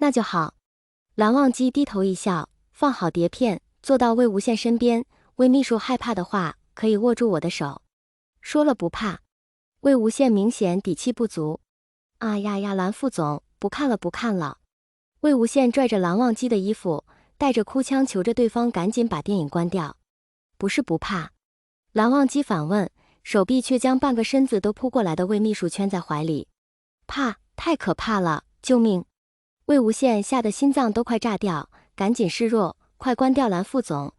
那就好。蓝忘机低头一笑，放好碟片，坐到魏无羡身边。魏秘书害怕的话，可以握住我的手。说了不怕。魏无羡明显底气不足。啊呀呀，蓝副总，不看了不看了。魏无羡拽着蓝忘机的衣服，带着哭腔求着对方赶紧把电影关掉。不是不怕。蓝忘机反问，手臂却将半个身子都扑过来的魏秘书圈在怀里。怕，太可怕了，救命！魏无羡吓得心脏都快炸掉，赶紧示弱，快关掉蓝副总。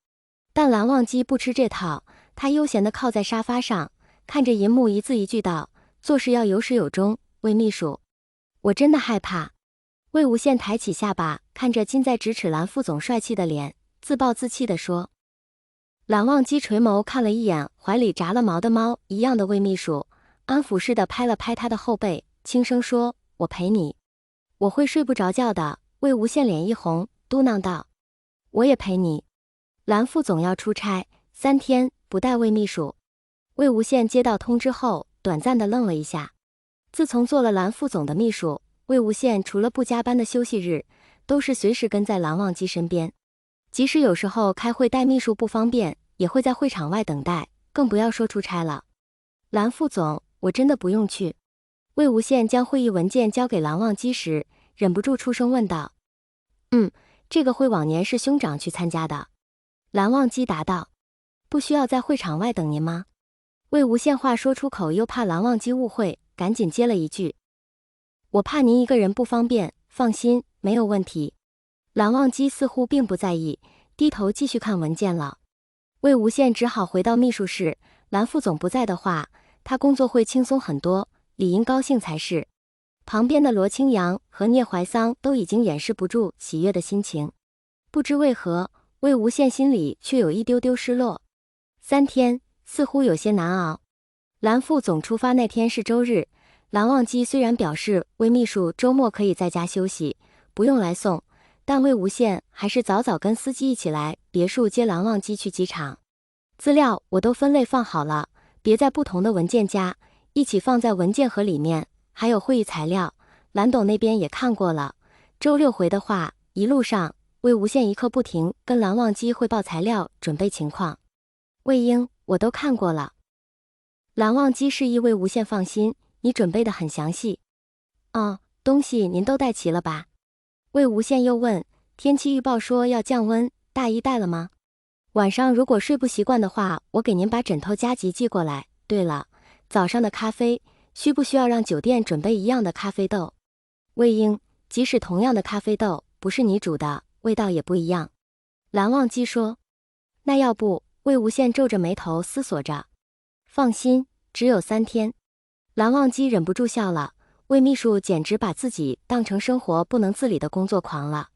但蓝忘机不吃这套，他悠闲地靠在沙发上，看着银幕一字一句道：做事要有始有终，魏秘书，我真的害怕。魏无羡抬起下巴，看着近在咫尺蓝副总帅气的脸，自暴自弃地说。蓝忘机垂眸看了一眼怀里炸了毛的猫一样的魏秘书，安抚似的拍了拍他的后背，轻声说：我陪你。我会睡不着觉的。魏无羡脸一红，嘟囔道：我也陪你。蓝副总要出差3天，不带魏秘书。魏无羡接到通知后，短暂的愣了一下。自从做了蓝副总的秘书，魏无羡除了不加班的休息日，都是随时跟在蓝忘机身边。即使有时候开会带秘书不方便，也会在会场外等待，更不要说出差了。蓝副总，我真的不用去。魏无羡将会议文件交给蓝忘机时，忍不住出声问道。这个会往年是兄长去参加的。蓝忘机答道。不需要在会场外等您吗？魏无羡话说出口，又怕蓝忘机误会，赶紧接了一句。我怕您一个人不方便，放心，没有问题。蓝忘机似乎并不在意，低头继续看文件了。魏无羡只好回到秘书室，蓝副总不在的话，他工作会轻松很多，理应高兴才是。旁边的罗清扬和聂怀桑都已经掩饰不住喜悦的心情，不知为何，魏无羡心里却有一丢丢失落。3天，似乎有些难熬。蓝副总出发那天是周日，蓝忘机虽然表示魏秘书周末可以在家休息，不用来送，但魏无羡还是早早跟司机一起来别墅接蓝忘机去机场。资料我都分类放好了，别在不同的文件夹，一起放在文件盒里面，还有会议材料，蓝董那边也看过了。周6回的话，一路上魏无羡一刻不停跟蓝忘机汇报材料，准备情况。魏英，我都看过了。蓝忘机示意魏无羡放心，你准备的很详细。哦，东西您都带齐了吧？魏无羡又问，天气预报说要降温，大衣带了吗？晚上如果睡不习惯的话，我给您把枕头加急寄过来。对了，早上的咖啡，需不需要让酒店准备一样的咖啡豆？魏英，即使同样的咖啡豆，不是你煮的，味道也不一样。蓝忘机说。那要不？魏无羡皱着眉头思索着。放心，只有3天。蓝忘机忍不住笑了，魏秘书简直把自己当成生活不能自理的工作狂了。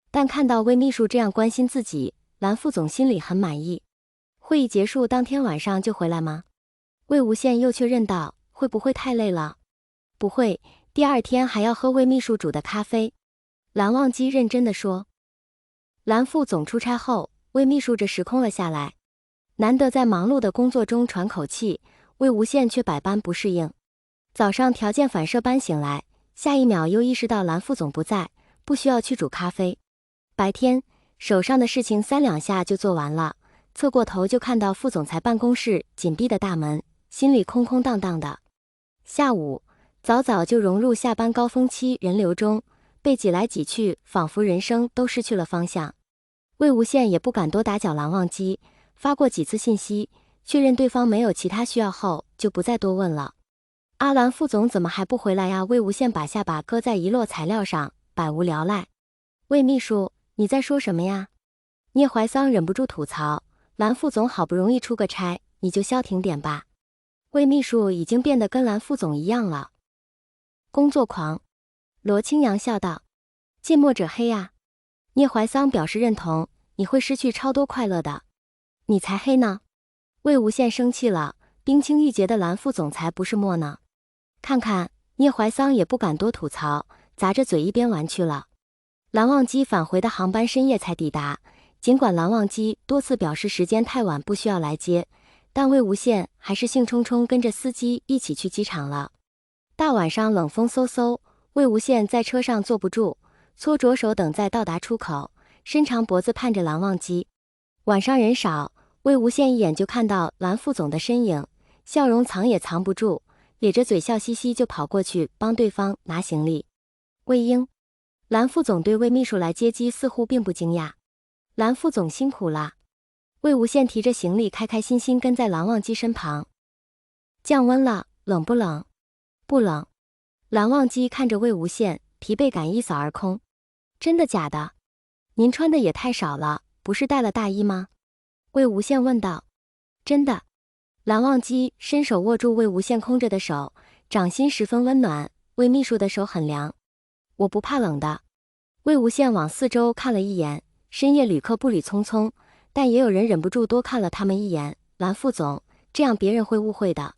但看到魏秘书这样关心自己，蓝副总心里很满意。会议结束当天晚上就回来吗？魏无羡又确认道，会不会太累了？不会，第2天还要喝魏秘书煮的咖啡。蓝忘机认真地说。蓝副总出差后，魏秘书这时空了下来。难得在忙碌的工作中喘口气，魏无羡却百般不适应。早上条件反射般醒来，下一秒又意识到蓝副总不在，不需要去煮咖啡。白天手上的事情3两下就做完了，侧过头就看到副总裁办公室紧闭的大门，心里空空荡荡的。下午早早就融入下班高峰期人流中，被挤来挤去，仿佛人生都失去了方向。魏无羡也不敢多打搅蓝忘机，发过几次信息，确认对方没有其他需要后，就不再多问了。阿蓝副总怎么还不回来呀？魏无羡把下巴搁在一摞材料上，百无聊赖。魏秘书，你在说什么呀？聂怀桑忍不住吐槽，蓝副总好不容易出个差，你就消停点吧。魏秘书已经变得跟蓝副总一样了。工作狂。罗清扬笑道。近墨者黑呀。聂怀桑表示认同，你会失去超多快乐的。你才黑呢。魏无羡生气了，冰清玉洁的蓝副总裁不是墨呢。看看，聂怀桑也不敢多吐槽，咂着嘴一边玩去了。蓝忘机返回的航班深夜才抵达，尽管蓝忘机多次表示时间太晚不需要来接，但魏无羡还是兴冲冲跟着司机一起去机场了。大晚上冷风嗖嗖，魏无羡在车上坐不住，搓着手等在到达出口，伸长脖子盼着蓝忘机。晚上人少，魏无羡一眼就看到蓝副总的身影，笑容藏也藏不住，咧着嘴笑嘻嘻就跑过去帮对方拿行李。魏英，蓝副总对魏秘书来接机似乎并不惊讶。蓝副总辛苦了。魏无羡提着行李开开心心跟在蓝忘机身旁。降温了，冷不冷？不冷。蓝忘机看着魏无羡，疲惫感一扫而空。真的假的？您穿的也太少了，不是带了大衣吗？魏无羡问道。真的。蓝忘机伸手握住魏无羡空着的手，掌心十分温暖。魏秘书的手很凉。我不怕冷的。魏无羡往四周看了一眼，深夜旅客步履匆匆，但也有人忍不住多看了他们一眼。蓝副总，这样别人会误会的。